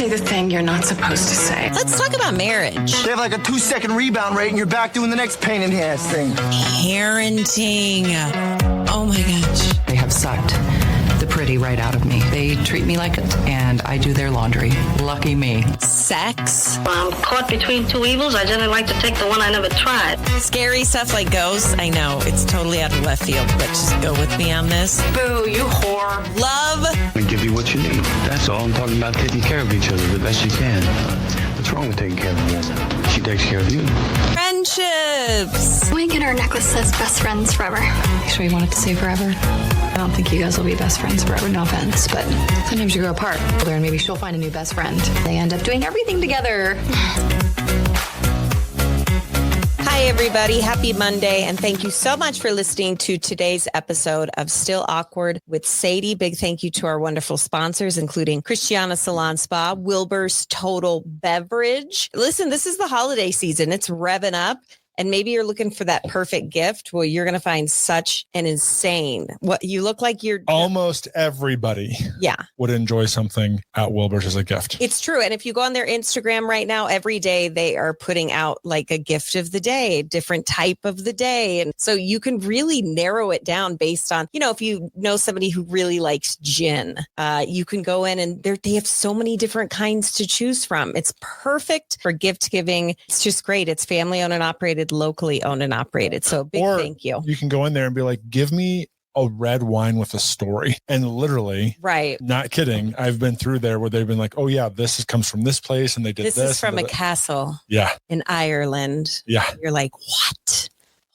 say the thing you're not supposed to say. Let's talk about marriage. They have like a 2-second rebound rate and you're back doing the next pain in the ass thing. Parenting. Oh my gosh. They have sucked the pretty right out of me. They treat me like it, and I do their laundry. Lucky me. Sex. I'm caught between two evils. I generally like to take the one I never tried. Scary stuff like ghosts. I know it's totally out of left field, but just go with me on this. Boo, you whore. Love. I give you what you need. That's all. I'm talking about taking care of each other the best you can. What's wrong with taking care of a woman? She takes care of you. Friendships. Wink and her necklace says best friends forever. Make sure you want it to say forever. I don't think you guys will be best friends forever, no offense, but sometimes you grow apart. And maybe she'll find a new best friend. They end up doing everything together. Hi, everybody. Happy Monday. And thank you so much for listening to today's episode of Still Awkward with Sadie. Big thank you to our wonderful sponsors, including Christiana Salon Spa, Wilbur's Total Beverage. Listen, this is the holiday season. It's revving up. And maybe you're looking for that perfect gift. Well, you're going to find such an insane, what you look like you're almost everybody would enjoy something at Wilbur's as a gift. It's true. And if you go on their Instagram right now, every day they are putting out like a gift of the day, different type of the day. And so you can really narrow it down based on, if you know somebody who really likes gin, you can go in and they have so many different kinds to choose from. It's perfect for gift giving. It's just great. It's family owned and operated, locally owned and operated. So big thank you. You can go in there and be like, give me a red wine with a story. And literally, right, not kidding, I've been through there where they've been like, oh yeah, comes from this place and they did this. This is from a castle in Ireland. Yeah. You're like, what?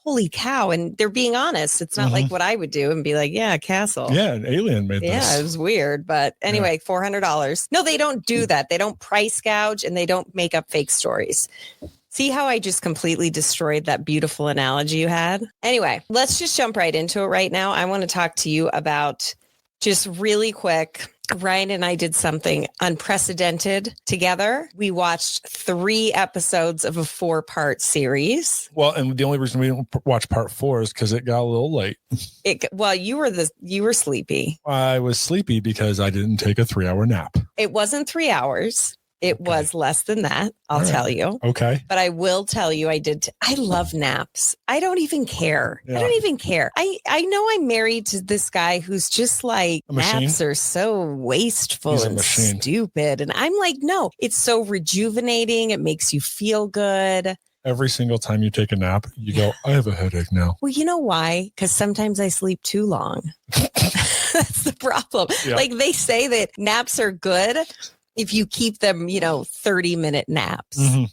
Holy cow. And they're being honest. It's not like what I would do and be like, yeah, a castle. Yeah, an alien made this. Yeah, it was weird. But anyway, $400. No, they don't do that. They don't price gouge and they don't make up fake stories. See how I just completely destroyed that beautiful analogy you had? Anyway, let's just jump right into it right now. I want to talk to you about just really quick. Ryan and I did something unprecedented together. We watched 3 episodes of a 4-part series. Well, and the only reason we didn't watch part 4 is because it got a little late. You were sleepy. I was sleepy because I didn't take a 3-hour nap. It wasn't 3 hours. It was less than that, I'll tell you. Okay. But I will tell you, I love naps. I don't even care. Yeah. I don't even care. I know I'm married to this guy who's just like, naps are so wasteful and stupid. And I'm like, no, it's so rejuvenating. It makes you feel good. Every single time you take a nap, you go, I have a headache now. Well, you know why? Because sometimes I sleep too long. That's the problem. Yeah. Like they say that naps are good if you keep them, 30-minute naps. Mm-hmm.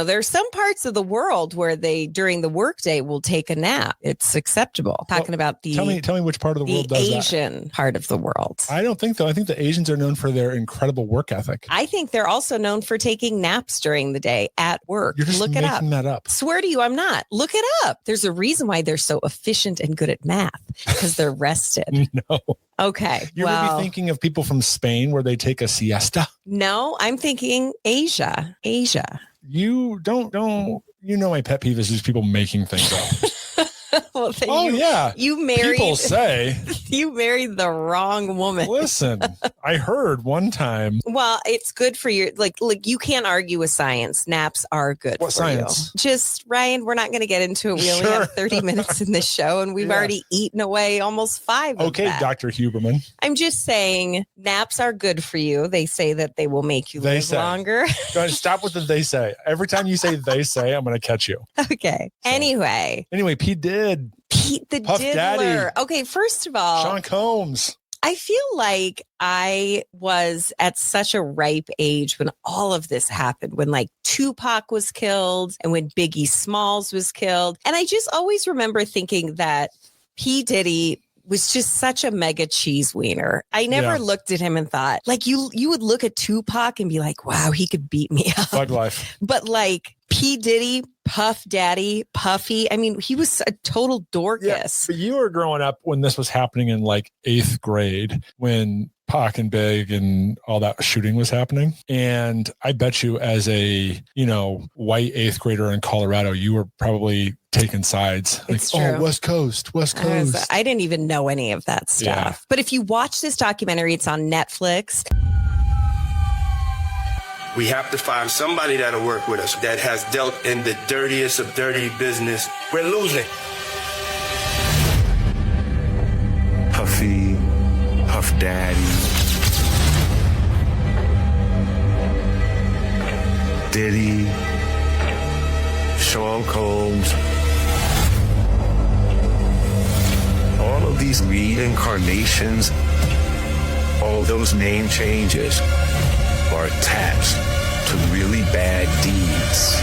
There's some parts of the world where they, during the workday, will take a nap. It's acceptable. Talking about the... Tell me which part of the world does that. The Asian part of the world. I don't think so. I think the Asians are known for their incredible work ethic. I think they're also known for taking naps during the day at work. You're just making that up. Swear to you, I'm not. Look it up. There's a reason why they're so efficient and good at math, because they're rested. No. Okay. You're maybe thinking of people from Spain where they take a siesta? No, I'm thinking Asia. You don't, my pet peeve is just people making things up. Well, you married. People say you married the wrong woman. Listen, I heard one time. Well, it's good for your like you can't argue with science. Naps are good. What for science? You. Just Ryan, we're not going to get into it. We only have 30 minutes in this show, and we've already eaten away almost 5. Okay, Dr. Huberman. I'm just saying naps are good for you. They say that they will make you live longer. Stop with the they say. Every time you say they say, I'm going to catch you. Okay. So, anyway, Pete the Puff Diddler. Daddy. Okay, first of all, Sean Combs. I feel like I was at such a ripe age when all of this happened, when like Tupac was killed and when Biggie Smalls was killed. And I just always remember thinking that P. Diddy was just such a mega cheese wiener. I never looked at him and thought, like you would look at Tupac and be like, wow, he could beat me up. Thug life. But like P. Diddy, Puff Daddy, Puffy. I mean, he was a total dorcas. Yeah, but you were growing up when this was happening in like 8th grade, when Pac and Big and all that shooting was happening. And I bet you as a, white 8th grader in Colorado, you were probably taking sides. It's like, true. West Coast. I didn't even know any of that stuff. Yeah. But if you watch this documentary, it's on Netflix. We have to find somebody that'll work with us that has dealt in the dirtiest of dirty business. We're losing. Puffy, Puff Daddy, Diddy, Sean Combs. All of these reincarnations, all those name changes are attached to really bad deeds.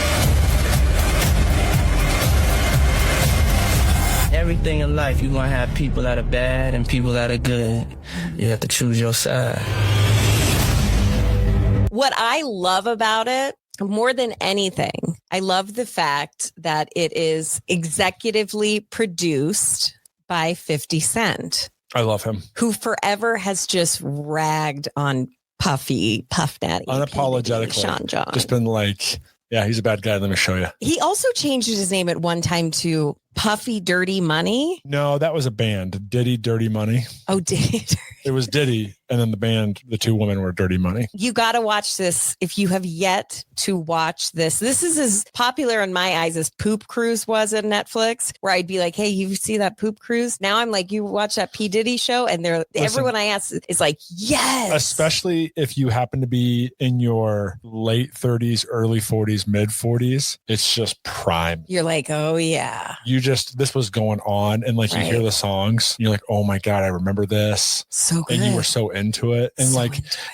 Everything in life, you're going to have people that are bad and people that are good. You have to choose your side. What I love about it, more than anything, I love the fact that it is executively produced by 50 Cent. I love him. Who forever has just ragged on Puff Daddy. Unapologetically. Sean John. Just been like, yeah, he's a bad guy. Let me show you. He also changed his name at one time to Puffy Dirty Money. No, that was a band. Diddy Dirty Money. Oh, Diddy. It was Diddy. And then the band, the two women were Dirty Money. You got to watch this. If you have yet to watch this, this is as popular in my eyes as Poop Cruise was on Netflix, where I'd be like, hey, you see that Poop Cruise? Now I'm like, you watch that P. Diddy show? And everyone I ask is like, yes. Especially if you happen to be in your late 30s, early 40s, mid 40s. It's just prime. You're like, oh, yeah. This was going on. And like, you hear the songs. You're like, oh my God, I remember this. So good. And you were so into it. And like,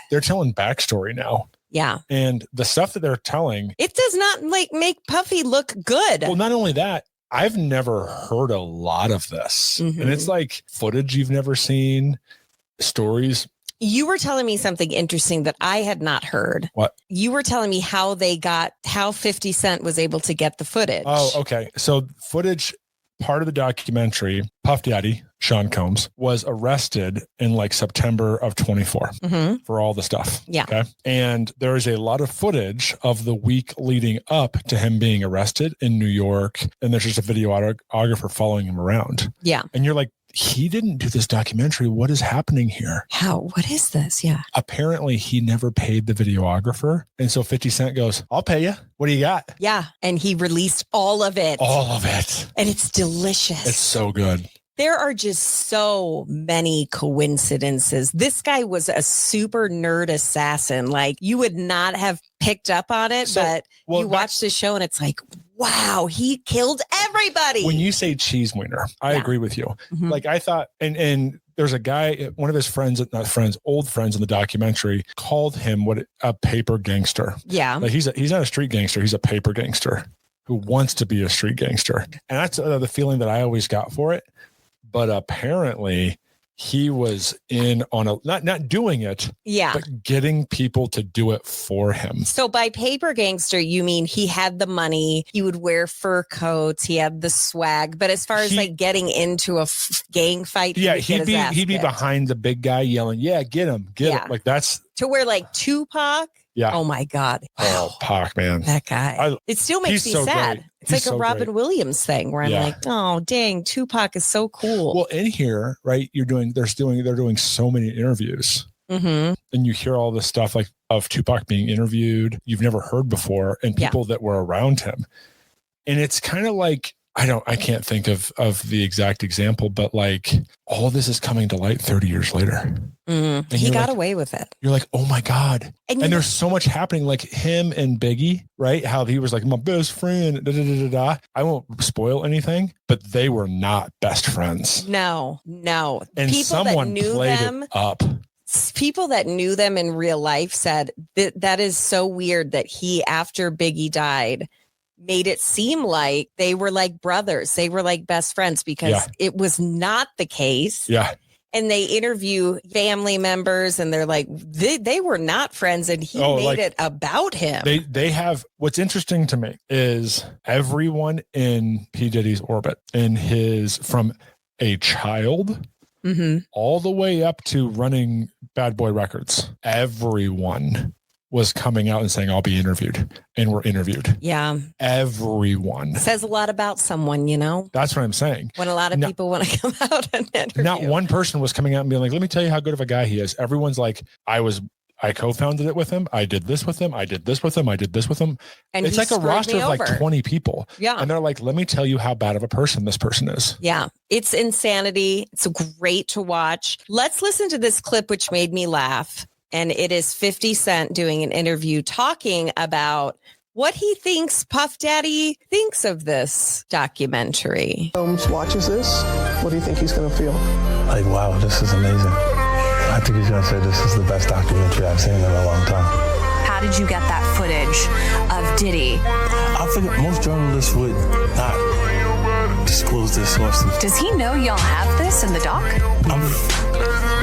they're telling backstory now. Yeah. And the stuff that they're telling. It does not like make Puffy look good. Well, not only that, I've never heard a lot of this. Mm-hmm. And it's like footage you've never seen, stories. You were telling me something interesting that I had not heard. What? You were telling me how 50 Cent was able to get the footage. Oh, okay. So footage, part of the documentary, Puff Daddy, Sean Combs, was arrested in like September of 24 for all the stuff. Yeah. Okay. And there is a lot of footage of the week leading up to him being arrested in New York. And there's just a videographer following him around. Yeah. And you're like, he didn't do this documentary. What is happening here? How? What is this? Yeah. Apparently, he never paid the videographer. And so 50 Cent goes, I'll pay you. What do you got? Yeah. And he released all of it. All of it. And it's delicious. It's so good. There are just so many coincidences. This guy was a super nerd assassin. Like, you would not have picked up on it, but you watch the show and it's like, wow, he killed everybody. When you say cheese wiener, I agree with you. Mm-hmm. Like, I thought, and there's a guy, one of his friends, old friends in the documentary called him a paper gangster. Yeah. Like, he's not a street gangster. He's a paper gangster who wants to be a street gangster. And that's the feeling that I always got for it. But apparently he was in on not doing it, but getting people to do it for him. So by paper gangster, you mean he had the money, he would wear fur coats, he had the swag. But as far as like getting into a gang fight, he'd be behind the big guy yelling, "Yeah, get him, get him!" Like that's to where like Tupac. Yeah. Oh my God. Oh, Pac, man. That guy. It still makes me sad. Great. It's like a Robin Williams thing where I'm like, oh, dang, Tupac is so cool. Well, in here, right, they're doing so many interviews. Mm-hmm. And you hear all this stuff like of Tupac being interviewed you've never heard before and people that were around him. And it's kind of like, I can't think of the exact example, but like all this is coming to light 30 years later. Mm-hmm. He got away with it. You're like, oh my God. And there's so much happening, like him and Biggie, right? How he was like my best friend. Da, da, da, da, da. I won't spoil anything, but they were not best friends. No. And people someone that knew played them, it up. People that knew them in real life said that is so weird that he, after Biggie died, made it seem like they were like brothers. They were like best friends because it was not the case. Yeah. And they interview family members and they're like, they were not friends and he made it about him. They have, what's interesting to me is everyone in P. Diddy's orbit from a child all the way up to running Bad Boy Records, everyone was coming out and saying, I'll be interviewed. And we're interviewed. Yeah. Everyone. Says a lot about someone, you know? That's what I'm saying. When a lot of people want to come out and interview. Not one person was coming out and being like, let me tell you how good of a guy he is. Everyone's like, I was I co-founded it with him. I did this with him. I did this with him. I did this with him. And it's he like a roster of like over. 20 people. Yeah. And they're like, let me tell you how bad of a person this person is. Yeah. It's insanity. It's great to watch. Let's listen to this clip, which made me laugh. And it is 50 Cent doing an interview talking about what he thinks Puff Daddy thinks of this documentary. Watches this, what do you think he's going to feel? Like, wow, this is amazing. I think he's going to say this is the best documentary I've seen in a long time. How did you get that footage of Diddy? I figure most journalists would not disclose their sources. Does he know y'all have this in the doc?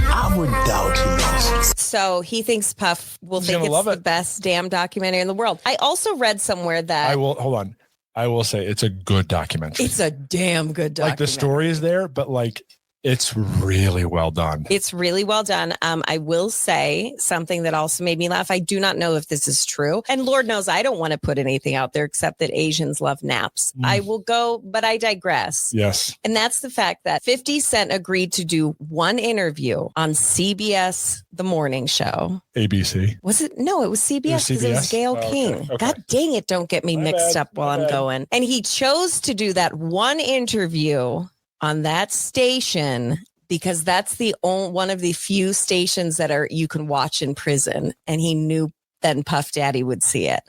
I would doubt he knows. So he thinks Puff will He's think gonna it's love the it. best damn documentary in the world. I also read somewhere that I will say it's a good documentary. it's a damn good documentary. Like the story is there, but like it's really well done. It's really well done. I will say something that also made me laugh. I do not know if this is true. And Lord knows I don't want to put anything out there except that Asians love naps. I will go, but I digress. Yes. And that's the fact that 50 Cent agreed to do one interview on CBS, The Morning Show. ABC. Was it? No, it was CBS because it was CBS? Gayle Oh, King. okay. God dang it. Don't get me mixed up while I'm going. And he chose to do that one interview on that station because that's the only one of the few stations that are you can watch in prison. And he knew then Puff Daddy would see it.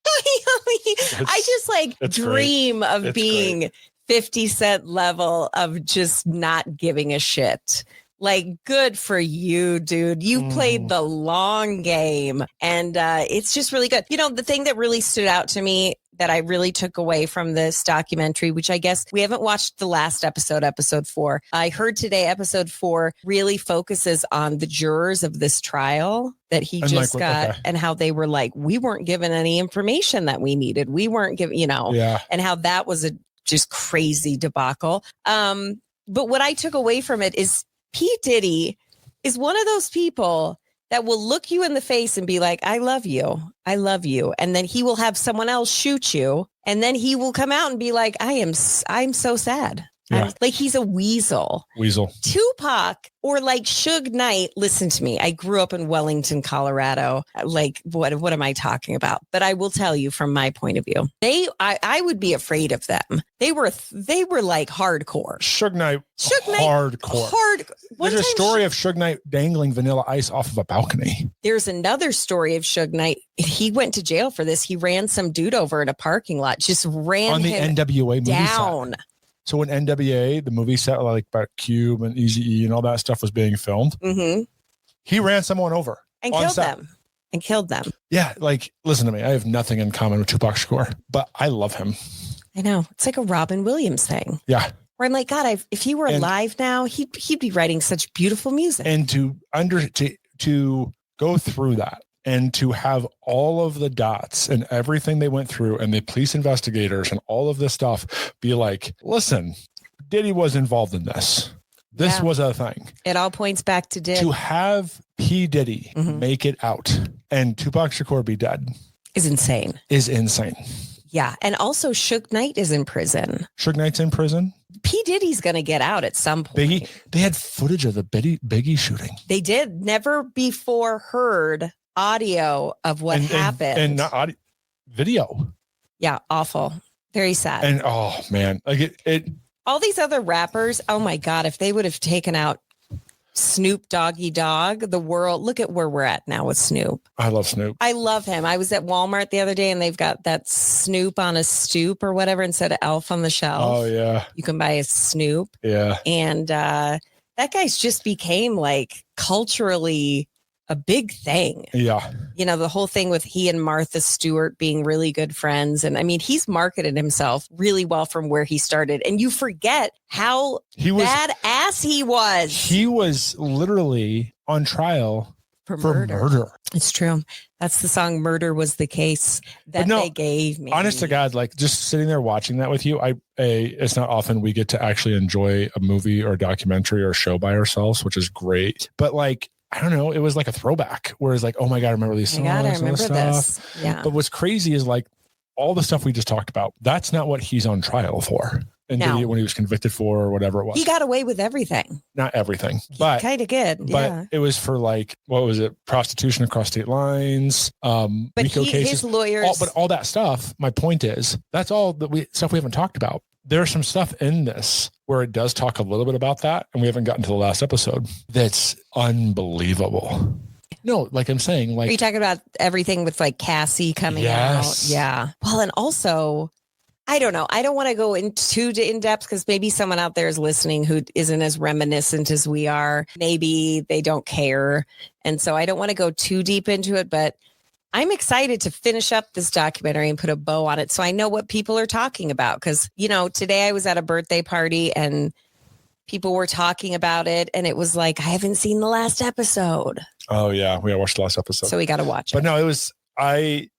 I just like dream of being 50 Cent level of just not giving a shit. Like, good for you, dude. You played the long game. And it's just really good. You know, the thing that really stood out to me that I really took away from this documentary, which I guess we haven't watched the last episode, episode 4. I heard today episode 4 really focuses on the jurors of this trial that he And just like, got okay. and how they were like, we weren't given any information that we needed. We weren't given, you know, and how that was a just crazy debacle. But what I took away from it is P. Diddy is one of those people that will look you in the face and be like, I love you. I love you. And then he will have someone else shoot you. And then he will come out and be like, I'm so sad. Yeah. Like he's a weasel. Tupac or like Suge Knight. Listen to me. I grew up in Wellington, Colorado. Like what am I talking about? But I will tell you from my point of view, I would be afraid of them. They were like hardcore. Suge Knight, hardcore. There's a story of Suge Knight dangling Vanilla Ice off of a balcony. There's another story of Suge Knight. He went to jail for this. He ran some dude over in a parking lot, just ran On the him NWA movie down. set. So when NWA, the movie set, like about Cube and Eazy-E and all that stuff was being filmed, he ran someone over and killed them. Yeah, like, listen to me. I have nothing in common with Tupac Shakur, but I love him. I know. It's like a Robin Williams thing. Yeah. Where I'm like, God, if he were alive now, he'd be writing such beautiful music. And to go through that and to have all of the dots and everything they went through and the police investigators and all of this stuff be like, listen, Diddy was involved in this. This was a thing. It all points back to Diddy. To have P. Diddy make it out and Tupac Shakur be dead is insane. Yeah. And also Suge Knight is in prison. Suge Knight's in prison. P. Diddy's going to get out at some point. They had footage of the Biggie shooting. They did. Never before heard audio of what happened. And not audio, video. Yeah. Awful. Very sad. And oh man, like it all these other rappers, oh my God, if they would have taken out Snoop Doggy Dogg, the world, look at where we're at now with Snoop. I love Snoop. I love him. I was at Walmart the other day and they've got that Snoop on a stoop or whatever instead of Elf on the Shelf. Oh yeah. You can buy a Snoop. Yeah. And that guy's just became like culturally a big thing. Yeah. You know, the whole thing with he and Martha Stewart being really good friends. And I mean, he's marketed himself really well from where he started. And you forget how badass he was. He was literally on trial for murder. It's true. That's the song Murder Was the Case that they gave me. Honest to God, like just sitting there watching that with you, it's not often we get to actually enjoy a movie or a documentary or a show by ourselves, which is great. But like, I don't know, it was like a throwback where it's like, oh my God, I remember these songs. I remember this. Yeah. But what's crazy is like all the stuff we just talked about, that's not what he's on trial for. And did he, when he was convicted for or whatever it was? He got away with everything. Not everything, but kind of good. But it was for like, what was it? Prostitution across state lines. But RICO cases, his lawyers. but all that stuff. My point is, that's all stuff we haven't talked about. There's some stuff in this where it does talk a little bit about that, and we haven't gotten to the last episode. That's unbelievable. No, like I'm saying, like, are you talking about everything with like Cassie coming out? Yeah. Well, and also, I don't know. I don't want to go into in depth because maybe someone out there is listening who isn't as reminiscent as we are. Maybe they don't care. And so I don't want to go too deep into it, but I'm excited to finish up this documentary and put a bow on it so I know what people are talking about. Because, today I was at a birthday party and people were talking about it. And it was like, I haven't seen the last episode. Oh, yeah. We watched the last episode. So we got to watch it. But no, it was,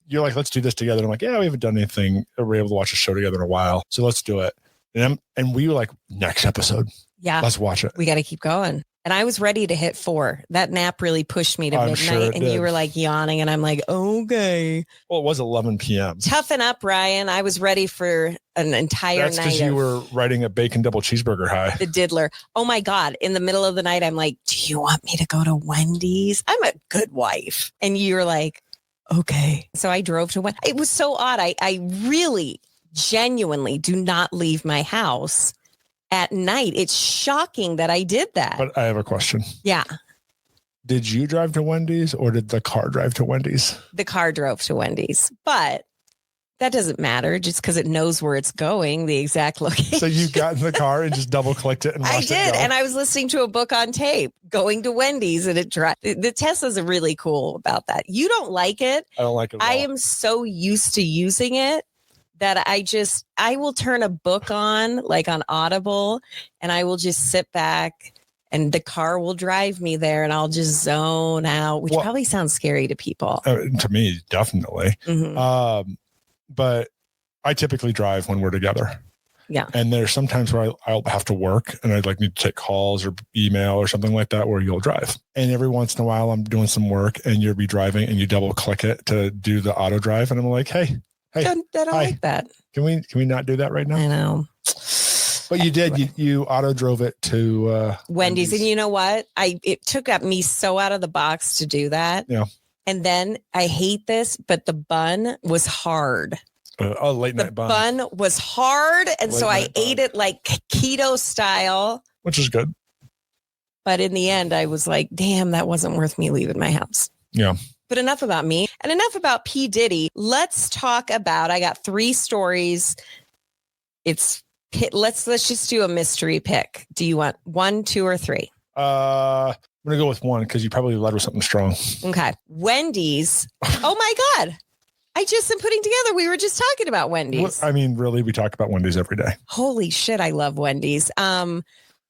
you're like, let's do this together. And I'm like, yeah, we haven't done anything. We're able to watch a show together in a while. So let's do it. And we were like, next episode. Yeah. Let's watch it. We got to keep going. And I was ready to hit 4. That nap really pushed me to midnight. Sure and you were like yawning. And I'm like, okay. Well, it was 11 p.m. Toughen up, Ryan. I was ready for an entire night. That's because you were riding a bacon double cheeseburger high. The diddler. Oh my God. In the middle of the night, I'm like, do you want me to go to Wendy's? I'm a good wife. And you're like, okay. So I drove to Wendy's. It was so odd. I really genuinely do not leave my house at night. It's shocking that I did that. But I have a question. Yeah. Did you drive to Wendy's or did the car drive to Wendy's? The car drove to Wendy's, but that doesn't matter just because it knows where it's going, the exact location. So you got in the car and just double clicked it and watched I did. It go. And I was listening to a book on tape going to Wendy's and it drive. The Tesla's are really cool about that. You don't like it. I don't like it at I all. am so used to using it that I will turn a book on like on Audible and I will just sit back and the car will drive me there and I'll just zone out, which probably sounds scary to people. To me, definitely. Mm-hmm. But I typically drive when we're together. Yeah. And there's sometimes where I'll have to work and I'd like need to take calls or email or something like that where you'll drive. And every once in a while I'm doing some work and you'll be driving and you double click it to do the auto drive. And I'm like, hey, I don't like that. Can we not do that right now? I know. But you did. You auto drove it to Wendy's. And you know what? It took me so out of the box to do that. Yeah. And then I hate this, but the bun was hard. Late night bun. The bun was hard. And so I ate it like keto style. Which is good. But in the end, I was like, damn, that wasn't worth me leaving my house. Yeah. But enough about me and enough about P. Diddy. Let's talk about, I got 3 stories. Let's just do a mystery pick. Do you want 1, 2, or 3? I'm going to go with 1 because you probably led with something strong. Okay. Wendy's. Oh my God. I just am putting together. We were just talking about Wendy's. I mean, really, we talk about Wendy's every day. Holy shit. I love Wendy's.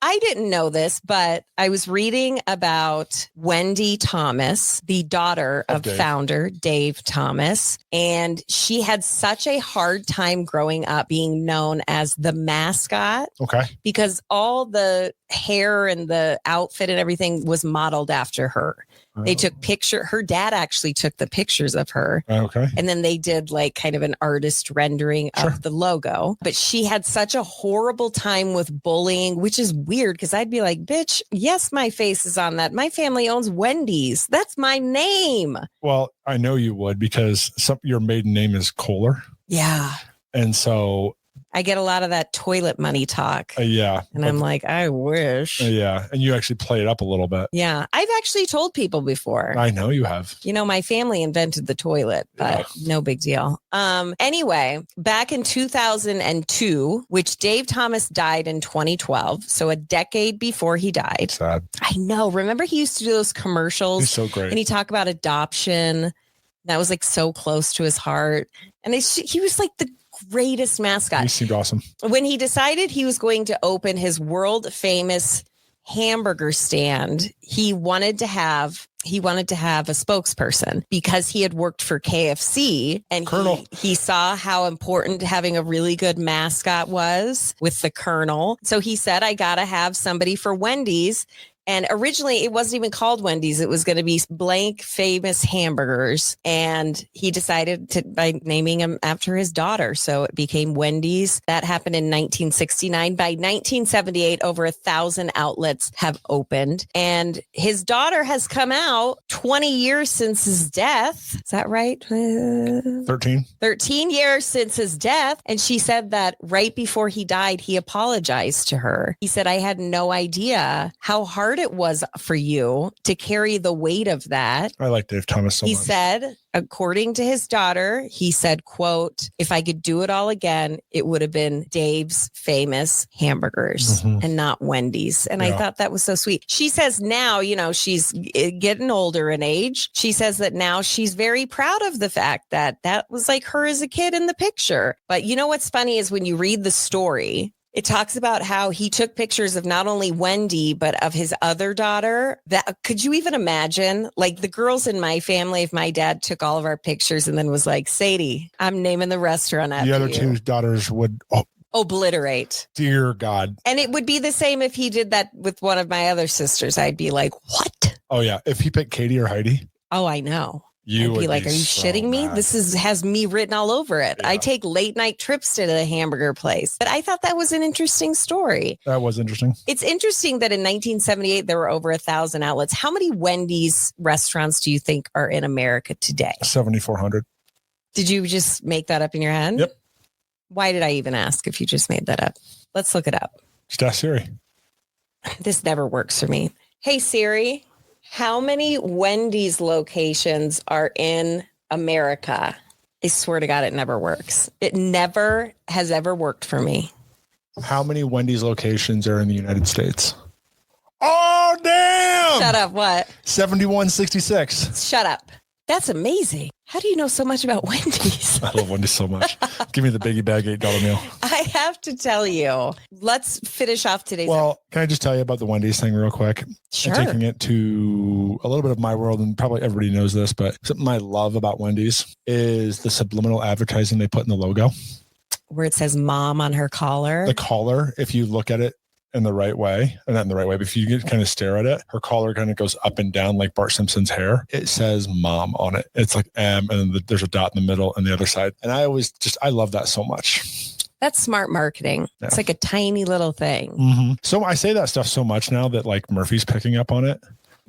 I didn't know this, but I was reading about Wendy Thomas, the daughter of founder Dave Thomas. And she had such a hard time growing up being known as the mascot. Okay. Because all the hair and the outfit and everything was modeled after her. They took her dad actually took the pictures of her. Okay. And then they did like kind of an artist rendering of the logo. But she had such a horrible time with bullying, which is weird because I'd be like, bitch, yes, my face is on that. My family owns Wendy's. That's my name. Well, I know you would because your maiden name is Kohler. Yeah. And so I get a lot of that toilet money talk. Yeah. And I'm like, I wish. Yeah. And you actually play it up a little bit. Yeah. I've actually told people before. I know you have. My family invented the toilet, but no big deal. Anyway, back in 2002, which Dave Thomas died in 2012. So a decade before he died. Sad. I know. Remember he used to do those commercials? He's so great. And he talked about adoption. That was like so close to his heart. And he was like the greatest mascot. He seemed awesome. When he decided he was going to open his world famous hamburger stand, he wanted to have a spokesperson because he had worked for KFC and he saw how important having a really good mascot was with the Colonel. So he said, I got to have somebody for Wendy's. And originally it wasn't even called Wendy's. It was going to be blank famous hamburgers. And he decided by naming them after his daughter. So it became Wendy's. That happened in 1969. By 1978, over 1,000 outlets have opened. And his daughter has come out 20 years since his death. Is that right? 13. 13 years since his death. And she said that right before he died, he apologized to her. He said, I had no idea how hard it was for you to carry the weight of that. I like Dave Thomas so much. He said, according to his daughter, he said, quote, if I could do it all again, it would have been Dave's famous hamburgers and not Wendy's. And I thought that was so sweet. She says now, she's getting older in age. She says that now she's very proud of the fact that was like her as a kid in the picture. But you know what's funny is when you read the story, it talks about how he took pictures of not only Wendy, but of his other daughter. That could you even imagine? Like the girls in my family, if my dad took all of our pictures and then was like, Sadie, I'm naming the restaurant after the other you. two daughters would obliterate. Dear God. And it would be the same if he did that with one of my other sisters. I'd be like, what? Oh, yeah. If he picked Katie or Heidi. Oh, I know. You I'd be like, are you shitting me? Mad. This has me written all over it. I take late night trips to the hamburger place. But I thought that was an interesting story. That was interesting. It's interesting that in 1978, there were over 1,000 outlets. How many Wendy's restaurants do you think are in America today? 7,400. Did you just make that up in your head? Yep. Why did I even ask if you just made that up? Let's look it up. Just ask Siri. This never works for me. Hey, Siri. How many Wendy's locations are in America? I swear to God, it never works. It never has ever worked for me. How many Wendy's locations are in the United States? Oh, damn! Shut up. What? 7166. Shut up. That's amazing. How do you know so much about Wendy's? I love Wendy's so much. Give me the biggie bag $8 meal. I have to tell you. Let's finish off today's. Well, can I just tell you about the Wendy's thing real quick? Sure. I'm taking it to a little bit of my world, and probably everybody knows this, but something I love about Wendy's is the subliminal advertising they put in the logo. Where it says mom on her collar. The collar, if you look at it in the right way, and not in the right way, but if you kind of stare at it, her collar kind of goes up and down like Bart Simpson's hair. It says mom on it. It's like M, and then there's a dot in the middle and the other side. And I love that so much. That's smart marketing. Yeah. It's like a tiny little thing. Mm-hmm. So I say that stuff so much now that like Murphy's picking up on it.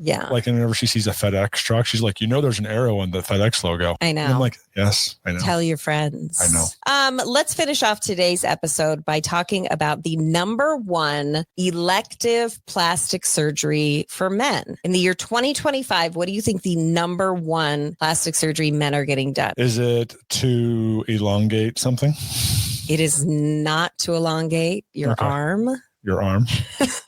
Yeah. Like whenever she sees a FedEx truck, she's like, there's an arrow on the FedEx logo. I know. And I'm like, yes, I know. Tell your friends. I know. Let's finish off today's episode by talking about the number one elective plastic surgery for men. In the year 2025, what do you think the number one plastic surgery men are getting done? Is it to elongate something? It is not to elongate your arm. Your arm,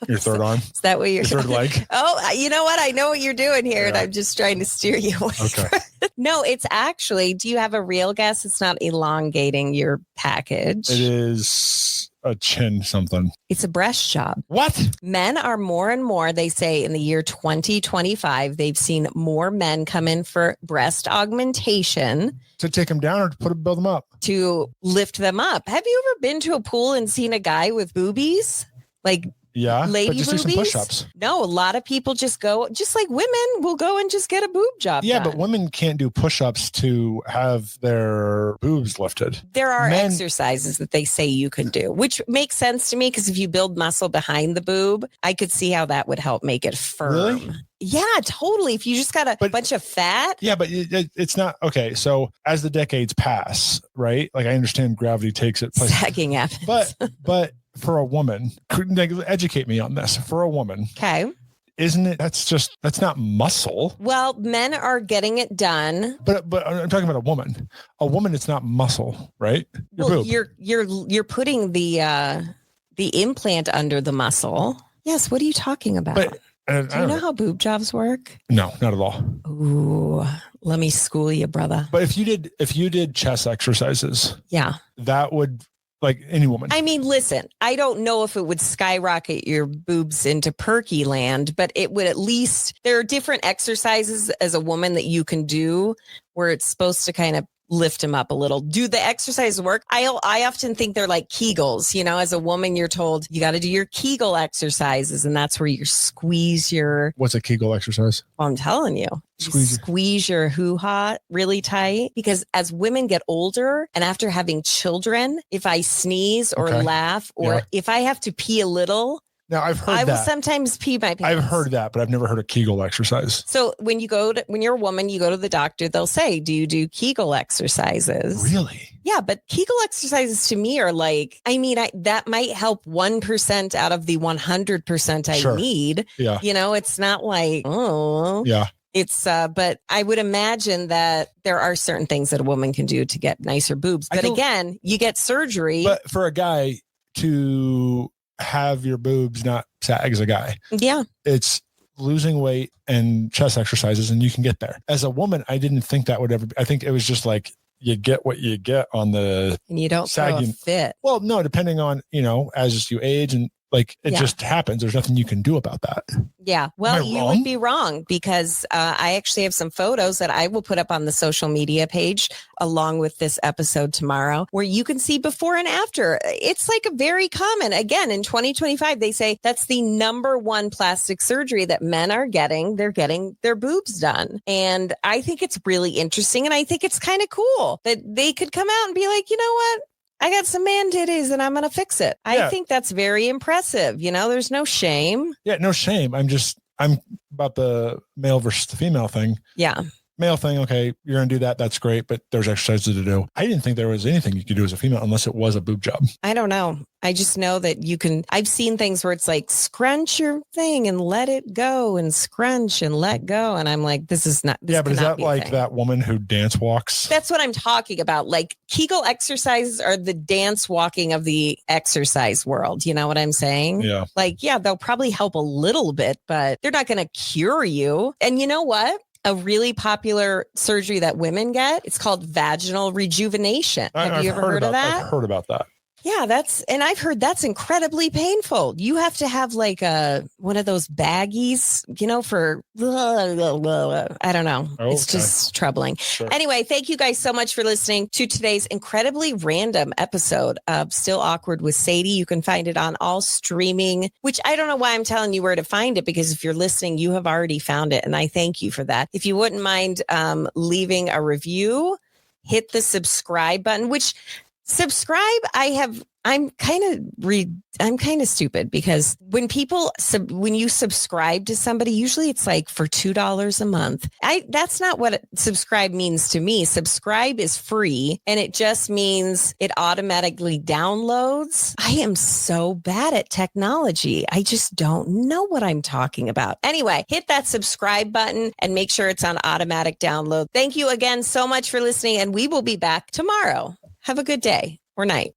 your third arm. Is that what you're your third leg? Oh, you know what? I know what you're doing here, and I'm just trying to steer you away. Okay. No, it's actually, do you have a real guess? It's not elongating your package. It is a chin something. It's a breast job. What? Men are more and more, they say in the year 2025, they've seen more men come in for breast augmentation. To take them down or to build them up? To lift them up. Have you ever been to a pool and seen a guy with boobies? Like lady but just boobies? do some push-ups. No, a lot of people just go, just like women will go and just get a boob job Yeah, done. but women can't do push-ups to have their boobs lifted. There are exercises that they say you can do, which makes sense to me because if you build muscle behind the boob, I could see how that would help make it firm. Really? Yeah, totally. If you just got a bunch of fat. Yeah, but it's not. Okay, so as the decades pass, right? Like I understand gravity takes it. Sagging happens. But for a woman, educate me on this. For a woman. Okay. Isn't it? That's not muscle. Well, men are getting it done. But I'm talking about a woman. A woman, it's not muscle, right? You're putting the implant under the muscle. Yes. What are you talking about? But, do you know how boob jobs work? No, not at all. Ooh, let me school you, brother. But if you did chest exercises, yeah, that would, like any woman. I mean, listen, I don't know if it would skyrocket your boobs into perky land, but it would at least, there are different exercises as a woman that you can do where it's supposed to kind of lift them up a little. Do the exercise work? I often think they're like Kegels. As a woman, you're told you got to do your Kegel exercises, and that's where you squeeze your. What's a Kegel exercise? Well, I'm telling you. Squeeze your hoo-ha really tight, because as women get older and after having children, if I sneeze or laugh or if I have to pee a little, now I've heard I will sometimes pee my pants. I've heard that, but I've never heard a Kegel exercise. So when you're a woman, you go to the doctor, they'll say, do you do Kegel exercises? Really? Yeah, but Kegel exercises to me are like, that might help 1% out of the 100% I need. Yeah. It's not like, oh. Yeah. It's, but I would imagine that there are certain things that a woman can do to get nicer boobs. But again, you get surgery. But for a guy to have your boobs not sag as a guy. Yeah. It's losing weight and chest exercises, and you can get there. As a woman, I didn't think that would ever be. I think it was just like, you get what you get on the and you don't throw a fit. Well, no, depending on, as you age and like it just happens. There's nothing you can do about that. Yeah. Well, you would be wrong, because I actually have some photos that I will put up on the social media page along with this episode tomorrow, where you can see before and after. It's like a very common, again, in 2025, they say that's the number one plastic surgery that men are getting. They're getting their boobs done. And I think it's really interesting. And I think it's kind of cool that they could come out and be like, you know what? I got some man titties and I'm going to fix it. I think that's very impressive. There's no shame. Yeah, no shame. I'm about the male versus the female thing. Yeah. Male thing. Okay. You're going to do that. That's great. But there's exercises to do. I didn't think there was anything you could do as a female unless it was a boob job. I don't know. I just know that you can, I've seen things where it's like scrunch your thing and let it go and scrunch and let go. And I'm like, this is not, this but is that like thing. That woman who dance walks? That's what I'm talking about. Like Kegel exercises are the dance walking of the exercise world. You know what I'm saying? Yeah. Like, they'll probably help a little bit, but they're not going to cure you. And you know what? A really popular surgery that women get, it's called vaginal rejuvenation. Have you ever heard of that? I've heard about that. Yeah, I've heard that's incredibly painful. You have to have like one of those baggies, for, I don't know. Okay. It's just troubling. Sure. Anyway, thank you guys so much for listening to today's incredibly random episode of Still Awkward with Sadie. You can find it on all streaming, which I don't know why I'm telling you where to find it, because if you're listening, you have already found it. And I thank you for that. If you wouldn't mind leaving a review, hit the subscribe button, which subscribe, I'm kind of stupid, because when you subscribe to somebody, usually it's like for $2 a month. That's not what subscribe means to me. Subscribe is free, and it just means it automatically downloads. I am so bad at technology. I just don't know what I'm talking about. Anyway, hit that subscribe button and make sure it's on automatic download. Thank you again so much for listening, and we will be back tomorrow. Have a good day or night.